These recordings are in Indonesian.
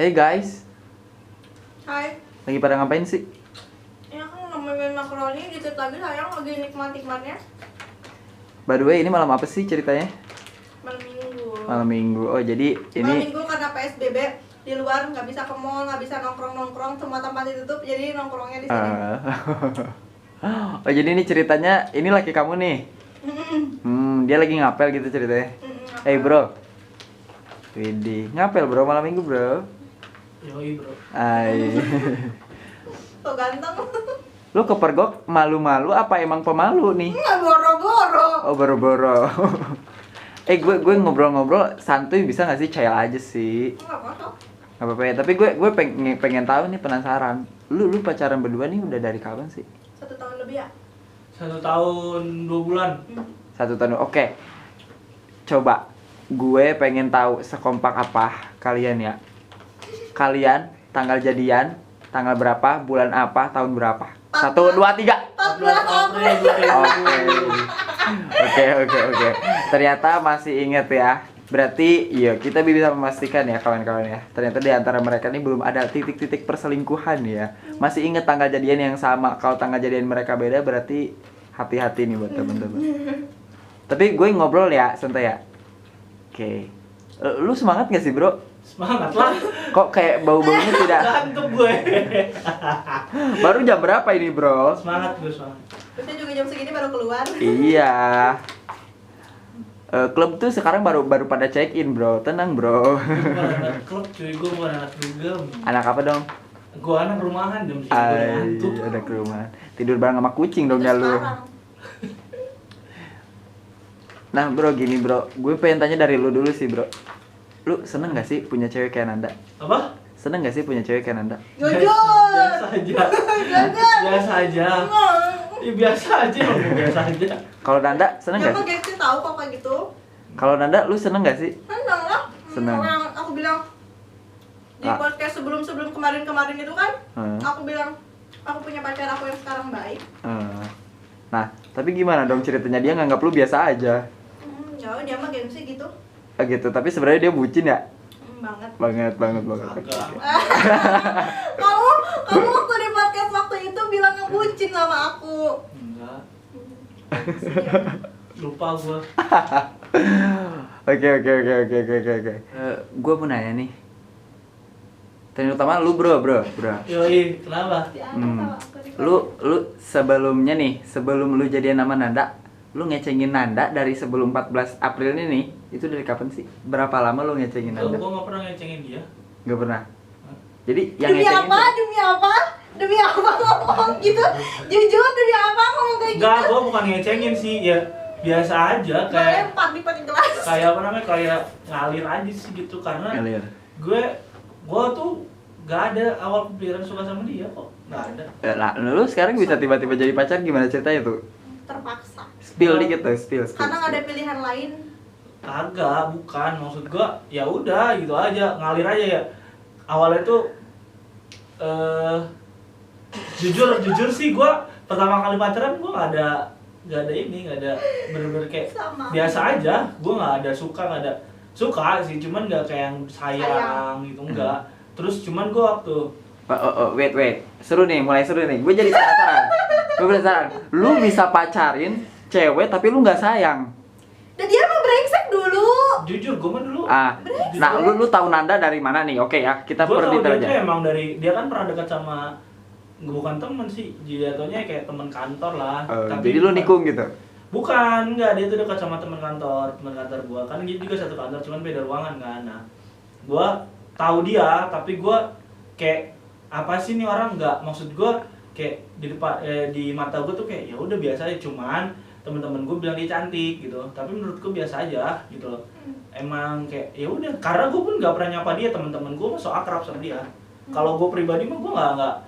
Hey guys, Hai. lagi pada ngapain sih? Ya kan ngomongin makaroni dikit lagi sayang lagi nikmat-nikmatnya. By the way, ini malam apa sih ceritanya? Malam minggu. Malam minggu. Oh, jadi Malam ini minggu karena PSBB di luar nggak bisa ke mall, nggak bisa nongkrong-nongkrong, semua tempat ditutup, jadi nongkrongnya di sini. Oh, jadi ini ceritanya ini laki kamu nih. Dia lagi ngapel gitu ceritanya. Hey bro. Widih, ngapel bro malam minggu bro. Yoi bro. Ay. Tuh ganteng. Lu kepergok malu-malu apa emang pemalu nih? Nggak boro-boro. Oh, boro-boro. Gue ngobrol-ngobrol santuy bisa gak sih? Chill aja sih. Nggak masuk. Gak apa-apa ya, tapi gue pengen tahu nih, penasaran. Lu pacaran berdua nih udah dari kapan sih? 1 tahun lebih ya. 1 tahun 2 bulan. 1 tahun. Oke. Coba gue pengen tahu sekompak apa kalian ya. Kalian tanggal jadian, tanggal berapa, bulan apa, tahun berapa? 1, 2, 3. 14 April. Oke. Ternyata masih inget ya. Berarti iya kita bisa memastikan ya kawan-kawan ya. Ternyata di antara mereka ini belum ada titik-titik perselingkuhan ya. Masih inget tanggal jadian yang sama. Kalau tanggal jadian mereka beda berarti hati-hati nih buat temen-temen. Tapi gue ngobrol ya, santai ya. Oke. Lu semangat gak sih bro? Semangat lah. Kok kayak bau-baunya tidak? Ngantuk gue. Baru jam berapa ini bro? Semangat gue semangat. Kita juga jam segini baru keluar. Iya. Klub tuh sekarang baru pada check in bro. Tenang bro. Bukan anak klub cuy, gue bukan anak dugem. Anak apa dong? Gue anak rumahan jam segini gue udah ngantuk. Ada ke rumah. Tidur bareng sama kucing dong ya lu. Sekarang. Nah bro gini bro, gue pengen tanya dari lu dulu sih bro. Lu seneng gak sih punya cewek kayak Nanda? Apa? Seneng gak sih punya cewek kayak Nanda? Jujur. Biasa aja. Jujur. Biasa aja. Ya biasa aja emang biasa aja. Kalau Nanda seneng Ya gak apa sih? gengsi tahu kok kayak gitu. Kalau Nanda lu seneng gak sih? Seneng lah. Seneng. Orang aku bilang di Ah. podcast sebelum kemarin itu kan, Hmm. aku bilang aku punya pacar aku yang sekarang baik. Nah, tapi gimana dong ceritanya dia nganggap lu biasa aja? Ya dia mah gengsi gitu. Gitu, tapi sebenarnya dia bucin ya? Banget. Banget. Agak. Kamu waktu di podcast waktu itu bilang ngebucin sama aku. Enggak. Lupa gue. Oke. Gue mau nanya nih. Terutama lu bro. Yoi, kenapa? Ya, Hmm. sama aku di Lu sebelumnya nih, sebelum lu jadian sama Nanda, lu ngecengin Nanda dari sebelum 14 April ini nih, itu dari kapan sih? Berapa lama lu ngecengin Gue Nanda? gak pernah ngecengin dia. Gak pernah. Jadi yang Demi ngecengin apa? Demi apa ngomong gitu? Jujur demi apa ngomong kayak gitu? Enggak, gue bukan ngecengin sih, ya biasa aja kayak Lempar di pakai gelas. kayak apa namanya, kayak ngalir aja sih gitu karena Ngalir. gue tuh gak ada awal kepikiran suka sama dia kok, gak ada. Lah, lu sekarang bisa tiba-tiba jadi pacar gimana ceritanya tuh? Terpaksa. Spill dikit tuh, spill. Karena nggak ada pilihan lain. Kagak, bukan, maksud gue ya udah gitu aja, ngalir aja ya. Awalnya tuh jujur sih gue pertama kali pacaran gue gak ada bener-bener kayak Sama. biasa aja. Gue gak ada suka sih, cuman gak kayak yang sayang gitu, enggak. Terus cuman gue waktu Wait. Seru nih, mulai seru nih. Gue jadi penasaran. Lu bisa pacarin cewek tapi lu nggak sayang. Dan dia mah brengsek dulu. jujur gue mah dulu Nah, lu tahu Nanda dari mana nih? Oke ya, kita gue per tau detail dia aja. tuh emang dari dia kan pernah dekat sama, bukan temen sih, jatuhnya kayak teman kantor lah. Jadi lu nikung gitu. Bukan, enggak, dia tuh dekat sama teman kantor gua kan dia juga satu kantor, cuman beda ruangan kan. Nah, gua tahu dia, tapi gua kayak apa sih nih orang, nggak, maksud gua kayak di depan di mata gua tuh kayak ya udah biasa aja, cuman temen-temen gua bilang dia cantik gitu, tapi menurut gua biasa aja gitu loh. Emang kayak ya udah, karena gua pun nggak pernah nyapa dia, temen-temen gua mah so akrab sama dia. Kalau gua pribadi mah gua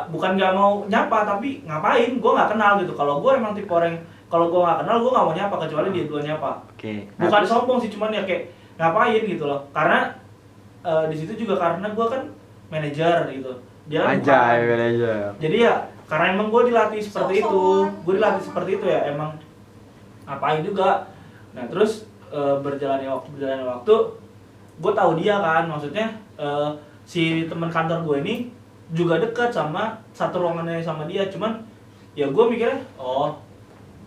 bukan nggak mau nyapa, tapi ngapain, gua nggak kenal gitu. Kalau gua emang tipe orang, kalau gue nggak kenal, gue nggak mau nyapa kecuali dia duluan nyapa. Oke. Bukan sombong sih, cuman ya kayak ngapain gitu loh. Karena di situ juga karena gue kan manajer gitu. Dia kan Anjay, bukan. manajer. Jadi ya karena emang gue dilatih seperti itu, gue dilatih seperti itu ya emang ngapain juga. Nah terus berjalannya waktu, gue tahu dia kan, maksudnya si teman kantor gue ini juga dekat sama satu ruangannya sama dia, cuman ya gue mikirnya oh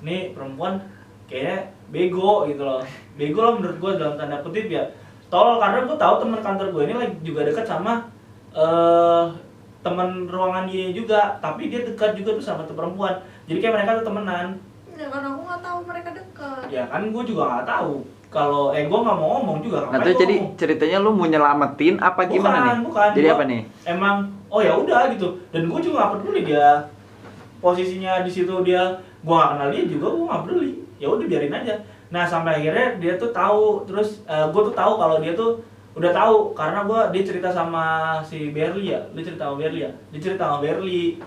ini perempuan kayak bego gitu loh, bego lah menurut gue dalam tanda kutip ya, tolol, karena gue tahu teman kantor gue ini lagi juga dekat sama teman ruangan dia juga, tapi dia dekat juga tuh sama tuh perempuan, jadi kayak mereka tuh temenan. Ya kan aku nggak tahu mereka dekat. Ya kan gue juga nggak tahu. Kalau gue nggak mau ngomong juga. Nah, tuh jadi ceritanya lu mau nyelamatin apa gimana nih? Bukan. Jadi Gua apa nih? Emang oh ya udah gitu. Dan gue juga nggak peduli dia posisinya di situ, dia gue nggak kenal dia juga, gue nggak peduli. Ya udah biarin aja. Nah sampai akhirnya dia tuh tahu, terus gue tuh tahu kalau dia tuh udah tahu karena dia cerita sama si Berli ya. Dia cerita sama Berli ya. Dia cerita sama Berli.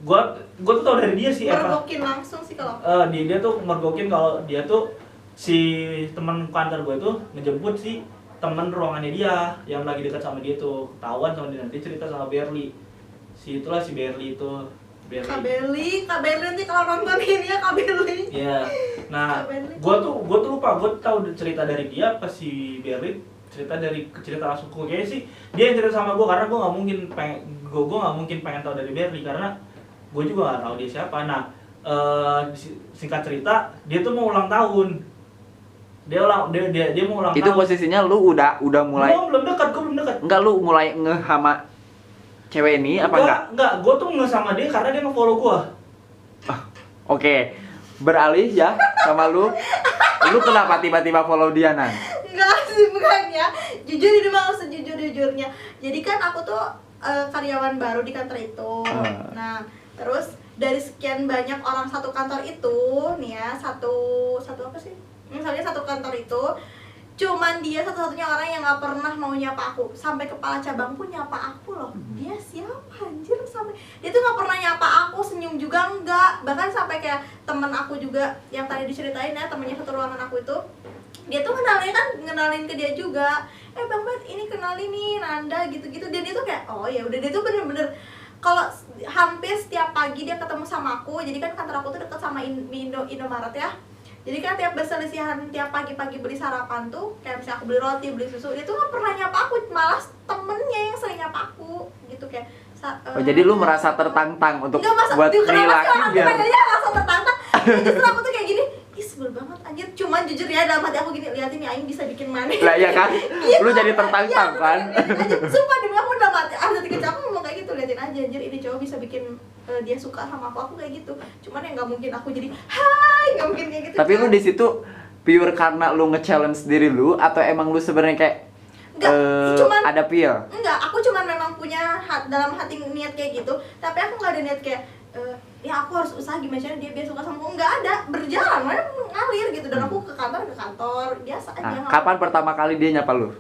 Gue tuh tahu dari dia sih. Mergokin langsung sih kalau. Dia tuh mergokin kalau dia tuh si teman kantor gue tuh ngejemput si teman ruangannya dia yang lagi dekat sama dia tuh, ketahuan sama dia, nanti cerita sama Berli. Si Berli itu. Kak Berli nanti kalau nonton ini ya Kak Berli. Iya. Nah, gue tuh lupa, gue tahu cerita dari dia pas si Berli cerita langsung ke gue sih. Dia yang cerita sama gue karena gue nggak mungkin pengen tahu dari Berli karena gue juga nggak tahu dia siapa. Nah, singkat cerita dia tuh mau ulang tahun. Dia mau ulang tahun. Itu posisinya lu udah mulai belum dekat. enggak, lu mulai sama cewek ini apa enggak? Gue tuh sama dia karena dia nge-follow gue. Oke. Beralih ya sama lu. Lu kenapa tiba-tiba follow dia, Nan? Enggak sih, bukan ya. Jujur ini mau sejujur-jujurnya. Jadi kan aku tuh karyawan baru di kantor itu. Nah, terus dari sekian banyak orang satu kantor itu nih ya, satu apa sih? Misalnya satu kantor itu cuman dia satu-satunya orang yang nggak pernah mau nyapa aku, sampai kepala cabang pun nyapa aku loh. Dia siapa anjir, sampai dia tuh nggak pernah nyapa aku, senyum juga enggak, bahkan sampai kayak temen aku juga yang tadi diceritain ya, temennya satu ruangan aku itu, dia tuh ngenalin ke dia juga, Bang Bet ini kenalin nih Nanda gitu-gitu. Dia tuh kayak oh ya udah, dia tuh bener-bener kalau hampir setiap pagi dia ketemu sama aku. Jadi kan kantor aku tuh deket sama Indomaret ya. Jadi kan tiap berselisihan, tiap pagi-pagi beli sarapan tuh, kayak misalnya aku beli roti, beli susu, dia tuh gak pernah nyapa aku, malah temennya yang sering nyapa aku gitu kayak. Jadi lu merasa tertantang untuk buat laki biar merasa tertantang. Justru aku tuh kayak gini, ih sebel banget anjir. Cuman jujur ya dalam hati aku gini, liatin nih Aing bisa bikin mana. lah ya kan? Lu jadi tertantang kan? Sumpah demi aku dalam hati kecil aku ngomong kayak gitu, liatin aja anjir ini cowok bisa bikin dia suka sama aku kayak gitu. Cuman yang nggak mungkin aku jadi hai, nggak mungkin kayak gitu. Tapi lu di situ pure karena lu nge-challenge diri lu atau emang lu sebenarnya kayak cuman ada feel? Enggak, aku cuman memang punya dalam hati niat kayak gitu, tapi aku nggak ada niat kayak ya aku harus usaha gimana caranya dia biar suka sama aku. Nggak ada, berjalan aja ngalir gitu. Dan aku ke kantor biasa aja. Kapan pertama kali dia nyapa lu?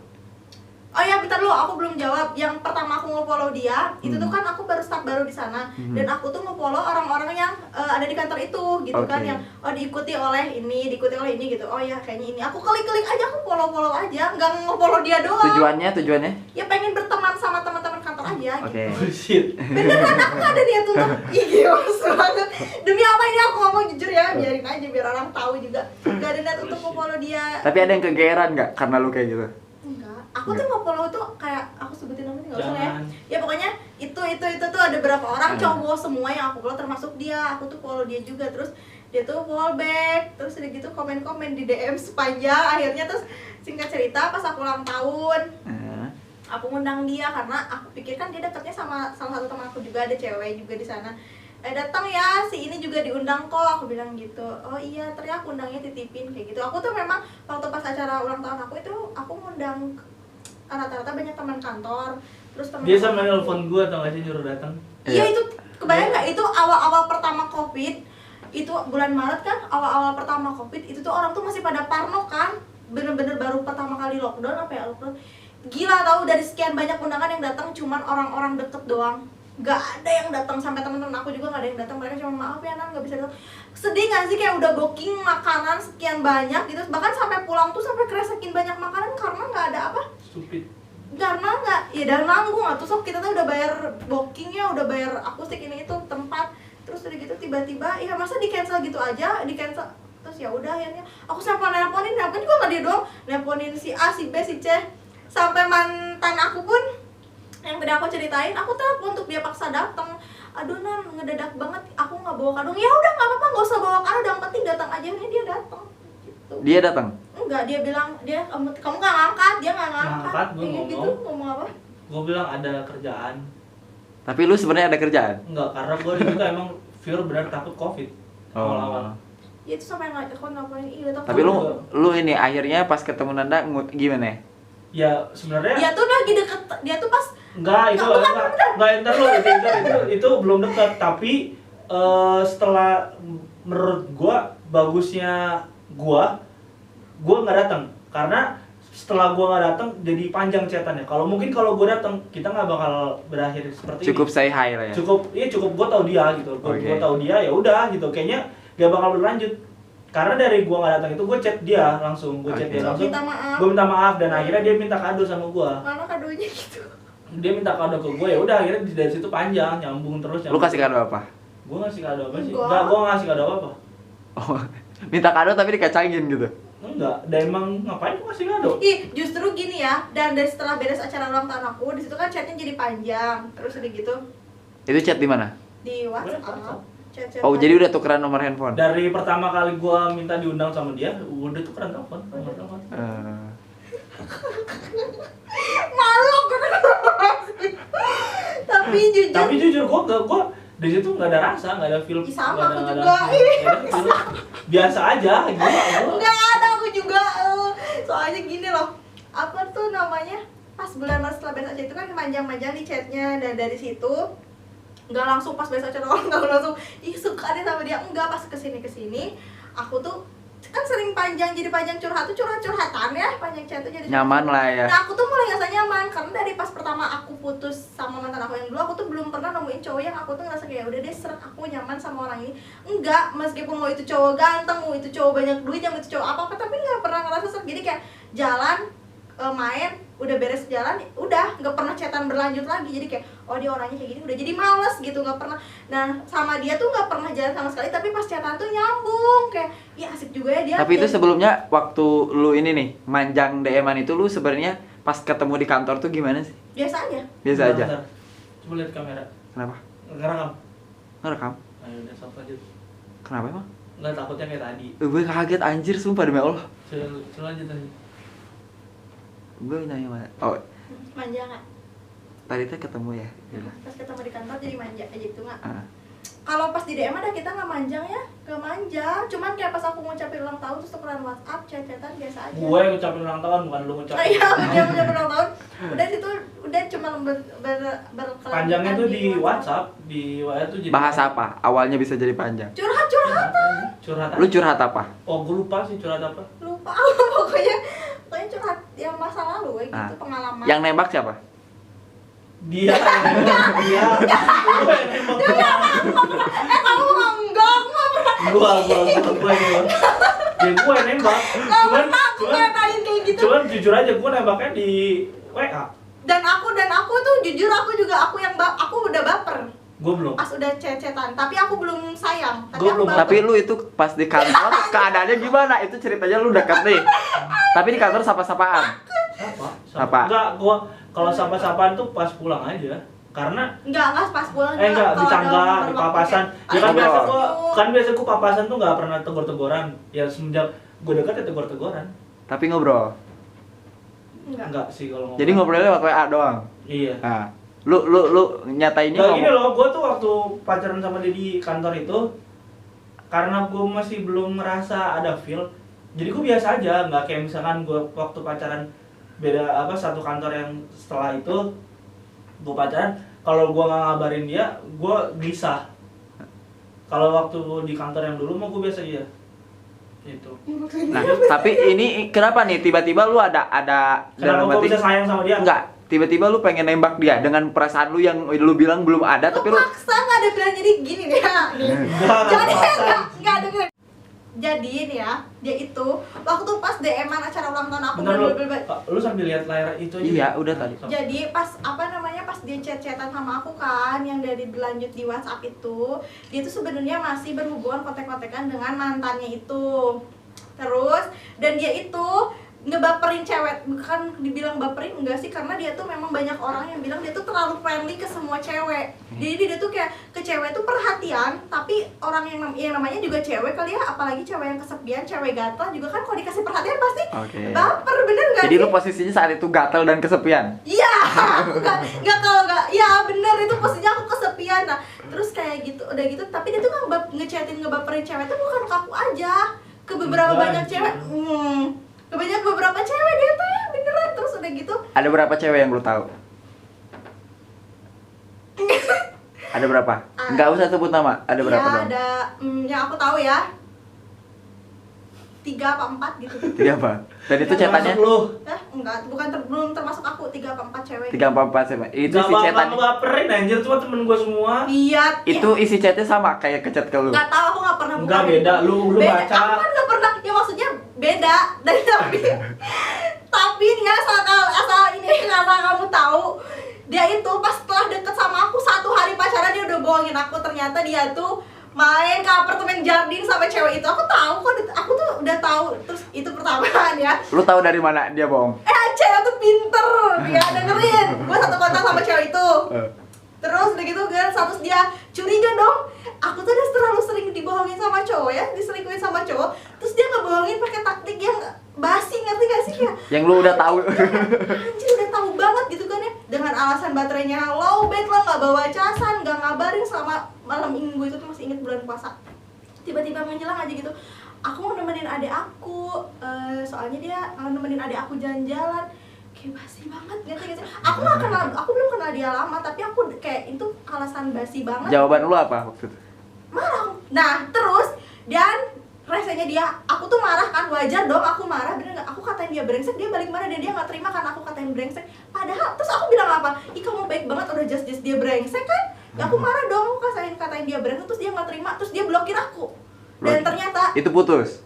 Oh ya, bentar lu, aku belum jawab. Yang pertama aku nge-follow dia, itu tuh kan aku baru start baru di sana. Dan aku tuh nge-follow orang-orang yang ada di kantor itu gitu kan, yang diikuti oleh ini gitu. Oh ya, kayaknya ini. Aku klik-klik aja, aku follow-follow aja, nggak nge-follow dia doang. Tujuannya? Ya pengen berteman sama teman-teman kantor aja gitu. Bullshit. Beneran aku nggak ada niat untuk banget. Demi apa ini aku ngomong jujur ya, biarin aja biar orang tahu juga. Nggak ada niat untuk nge-follow dia. Tapi ada yang kegeeran nggak karena lu kayak gitu? Aku tuh nge-follow tuh kayak, aku sebutin namanya nggak usah ya. Ya pokoknya itu tuh ada berapa orang cowok semua yang aku follow, termasuk dia. Aku tuh follow dia juga, terus dia tuh follow back, terus udah gitu komen-komen di DM sepanjang. Akhirnya terus singkat cerita pas aku ulang tahun, aku ngundang dia karena aku pikir kan dia dekatnya sama salah satu teman aku juga, ada cewek juga di sana. Datang ya, si ini juga diundang kok, aku bilang gitu. Oh iya, ternyata aku undangnya titipin kayak gitu. Aku tuh memang waktu pas acara ulang tahun aku itu, aku ngundang rata-rata banyak teman kantor, terus teman dia sama nelfon gue atau nggak sih nyuruh datang. Iya itu kebayang nggak, itu awal-awal pertama covid, itu bulan Maret kan, awal-awal pertama covid itu tuh orang tuh masih pada parno kan, bener-bener baru pertama kali lockdown apa ya, lockdown gila tahu. Dari sekian banyak undangan yang datang cuman orang-orang deket doang, nggak ada yang datang. Sampai teman-teman aku juga nggak ada yang datang, mereka cuma maaf ya Nan nggak bisa datang. Sedih nggak sih, kayak udah booking makanan sekian banyak gitu, bahkan sampai pulang tuh sampai keresakin banyak makanan karena nggak ada apa, Stupid. karena nggak ya, dan nanggung atau sok kita tuh udah bayar bookingnya, udah bayar akustik ini itu tempat, terus udah gitu tiba-tiba ya masa di cancel gitu aja, di cancel. Terus ya udah akhirnya aku sampai nelponin juga nggak dia doang, nelponin si A, si B, si C, sampai mantan aku pun yang tadi aku ceritain, aku telepon untuk dia paksa datang. Aduh Nan, ngedadak banget, aku nggak bawa kado. Ya udah nggak apa-apa, nggak usah bawa kado, yang penting datang aja. Ini dia datang gitu. Dia datang. Enggak, dia bilang kamu nggak ngangkat, dia nggak ngangkat. Ngangkat, gua Kayak gitu, ngomong apa? Gue bilang ada kerjaan. Tapi lu sebenarnya ada kerjaan? Enggak, karena gue juga emang fear benar takut covid awal-awal. Ya itu sampai nggak aku ngapain iya Tapi lu ini akhirnya pas ketemu Nanda gimana ya? Ya sebenarnya dia tuh lagi deket, dia tuh pas enggak entar lu itu belum dekat, tapi setelah menurut gua bagusnya gua nggak datang karena setelah gua nggak datang jadi panjang chatannya. Kalau gua datang kita nggak bakal berakhir seperti Cukup ini. say hi lah ya. Cukup gua tahu dia gitu. Gua tahu dia ya udah gitu. Kayaknya gak bakal berlanjut. Karena dari gua nggak datang itu gua chat dia langsung, dia langsung. Gua minta maaf dan akhirnya dia minta kado sama gua. mana kadonya gitu. Dia minta kado ke gua, ya udah akhirnya dari situ panjang nyambung terus. Lu kasih kado apa? Gua ngasih kado apa sih? Enggak. Enggak, gua ngasih kado apa. Oh, minta kado tapi dikacangin gitu. Enggak, dan emang ngapain gua ngasih kado? Ih, justru gini ya. Dan dari setelah beres acara ulang tahun aku, di situ kan chatnya jadi panjang. Terus udah gitu Itu chat di mana? di WhatsApp. WhatsApp. Chat-chat Oh, jadi udah tukeran nomor handphone. Dari pertama kali gua minta diundang sama dia, udah tuh keren telepon, nomor telepon. malu aku tapi Jujur gua di situ nggak ada rasa, nggak ada feel. Ih, sama, nggak aku ada- juga. nggak ada feel. Biasa aja, gua. nggak ada aku juga. Soalnya gini loh, apa tuh namanya, pas bulan Maret setelah beres acara itu kan manjang-manjang di chatnya. Dan dari situ nggak langsung pas beres acara nggak langsung ih suka deh sama dia, enggak. Pas kesini aku tuh kan sering panjang, jadi panjang curhatan ya, panjang chat tuh jadi Nyaman lah ya. Nah aku tuh mulai ngerasa nyaman karena dari pas pertama aku putus sama mantan aku yang dulu, aku tuh belum pernah nemuin cowok yang aku tuh ngerasa kayak udah deh seret, aku nyaman sama orang ini. Enggak, meskipun mau itu cowok ganteng, mau itu cowok banyak duit, mau itu cowok apa-apa, tapi nggak pernah ngerasa seret. Jadi kayak jalan, main, udah beres jalan, udah nggak pernah chatan berlanjut lagi. Jadi kayak oh dia orangnya kayak gini, udah jadi males gitu, nggak pernah. Nah sama dia tuh nggak pernah jalan sama sekali, tapi pas chatan tuh nyambung, kayak ya asik juga ya dia. Tapi itu sebelumnya waktu lu ini nih manjang DM-an itu lu sebenarnya pas ketemu di kantor tuh gimana sih? biasa aja. Biasa aja. Bentar. Coba lihat kamera. Kenapa? Ngerekam. Ngerekam? Ayo udah sok lanjut. Kenapa emang? Nggak, takutnya kayak tadi. Gue kaget anjir sumpah demi Allah. Coba lanjut aja. Gue nanya mana? Oh, Manja nggak? tadi tuh ketemu ya. Pas ketemu di kantor jadi manja aja itu nggak? Ah. Kalau pas di DM ada kita nggak manjang ya, nggak manja. Cuman kayak pas aku ngucapin ulang tahun terus tukeran WhatsApp, chat-chatan biasa aja. Gue ngucapin ulang tahun, bukan lu ngucapin. Iya, dia ngucapin ulang tahun. Udah situ udah cuma berkelanjutan. Panjangnya tuh di WhatsApp, di WhatsApp tuh jadi Bahas apa? Awalnya bisa jadi panjang. curhatan. Lu curhat apa? Oh, gue lupa sih curhat apa. Lupa pokoknya curhat yang masa lalu kayak gitu, pengalaman. Yang nembak siapa? Dia. Gue yang nembak. Kamu enggak, aku nggak pernah. Gue yang nembak. Aku ngatain kayak gitu. Cuman jujur aja gue nembaknya di WA. Dan aku tuh jujur aku yang aku udah baper. Gue belum. Pas udah chat-chatan, tapi aku belum sayang. Tapi Gua aku belum. baper. Tapi lu itu pas di kantor keadaannya gimana? Itu ceritanya lu dekat nih. Tapi di kantor sapa-sapaan. Sapa? Enggak, gue kalau sapa-sapaan tuh pas pulang aja. Karena enggak pas pulang enggak di kalau tangga, ada di waktu papasan. ya. Ya kan Ayo, biasa ngobrol. gua papasan tuh nggak pernah tegur-teguran. Ya semenjak gue deket ya tegur-teguran. Tapi ngobrol. Enggak. Sih kalau ngomong. Jadi ngobrolnya lewat WA doang. Iya. Nah, lu nyatainnya Nah, gini ngomong. loh, gue tuh waktu pacaran sama dia di kantor itu, karena gue masih belum ngerasa ada feel, jadi gue biasa aja, nggak kayak misalkan gue waktu pacaran beda satu kantor yang setelah itu gue pacaran, kalau gue nggak ngabarin dia, gue gelisah. Kalau waktu di kantor yang dulu mah gue biasa aja, gitu. Nah, tapi ini kenapa nih tiba-tiba lu ada Kenapa gue bisa sayang sama dia? enggak, tiba-tiba lu pengen nembak dia dengan perasaan lu yang lu bilang belum ada tapi lu Paksa nggak ada bilang, jadi gini nih ya. Jadi nggak ada bilang. Jadi nih ya, dia itu waktu pas DM-an acara ulang tahun aku Bentar bener-bener. lu sambil lihat layar itu aja. Iya, udah tadi. Jadi pas pas dia chat-chatan sama aku kan, yang dari berlanjut di WhatsApp itu, dia tuh sebenarnya masih berhubungan kontak-kontakan dengan mantannya itu. Terus dan dia itu ngebaperin cewek. Bukan dibilang baperin enggak sih, karena dia tuh memang banyak orang yang bilang dia tuh terlalu friendly ke semua cewek. Jadi dia tuh kayak ke cewek tuh perhatian, tapi orang yang namanya juga cewek kali ya, apalagi cewek yang kesepian, cewek gatel juga kan kalau dikasih perhatian pasti baper, bener gak Jadi sih? lu posisinya saat itu gatel dan kesepian? Iya, aku nggak kalau nggak, ya bener itu posisinya aku kesepian. Nah terus kayak gitu, udah gitu, tapi dia tuh ngechatin ngebaperin cewek tuh bukan ke aku aja, ke beberapa banyak cewek. Ke banyak beberapa cewek dia tuh ya, beneran. Terus udah gitu Ada berapa cewek yang lu tahu? Ada berapa? Nggak usah sebut nama. Ada berapa ya dong? ada yang aku tahu ya 3 apa 4 gitu. 3 apa? Dan itu Termasuk cetannya lu. Enggak, bukan belum termasuk aku, 3 apa 4 cewek. 3 apa 4 cewek. Itu Gak si bakal cetan. ngebaperin anjir, cuma temen gue semua. Iya. Itu isi chatnya sama kayak ke chat ke lu. Nggak tahu, aku nggak pernah buka. Enggak, beda. Lu beda. baca. Aku kan nggak pernah, ya maksudnya beda dari tapi nih ya asal ini karena kamu tahu, dia itu pas setelah deket sama aku 1 hari pacaran dia udah bohongin aku. Ternyata dia tuh main ke apartemen Jardin sama cewek itu. Aku tahu kok, aku tuh udah tahu. Terus itu pertamanya ya. Lu tahu dari mana dia bohong? Cewek tuh pinter, dia dengerin. Gue satu kota sama cewek itu. Terus udah gitu kan, terus dia curiga dong. Aku tuh udah terlalu sering dibohongin sama cowok ya, diselingkuhin sama cowok. Terus dia ngebohongin pakai taktik yang basi, ngerti gak sih ya? Yang lu udah tahu. Anjir udah tahu banget gitu kan ya. Dengan alasan baterainya low bat lah, nggak bawa casan, nggak ngabarin selama malam minggu itu tuh, masih inget bulan puasa. Tiba-tiba menjelang aja gitu, aku mau nemenin adik aku, soalnya dia nemenin adik aku jalan-jalan. Kayak basi banget, ngerti gak sih? Aku belum kenal dia lama, tapi aku kayak itu alasan basi banget. Jawaban lu apa waktu itu? Marah. Nah terus dan resenya dia, aku tuh marah kan, wajar dong aku marah, bener nggak? Aku katain dia brengsek, dia balik marah dan dia nggak terima karena aku katain brengsek. Padahal terus aku bilang apa? Ih kamu baik banget, udah just dia brengsek kan? Ya aku marah dong, aku katain dia brengsek, terus dia nggak terima, terus dia blokir aku. Dan ternyata Itu putus.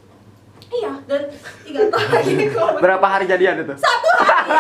iya, dan 3 tahun lagi. Berapa hari jadian itu? 1 hari.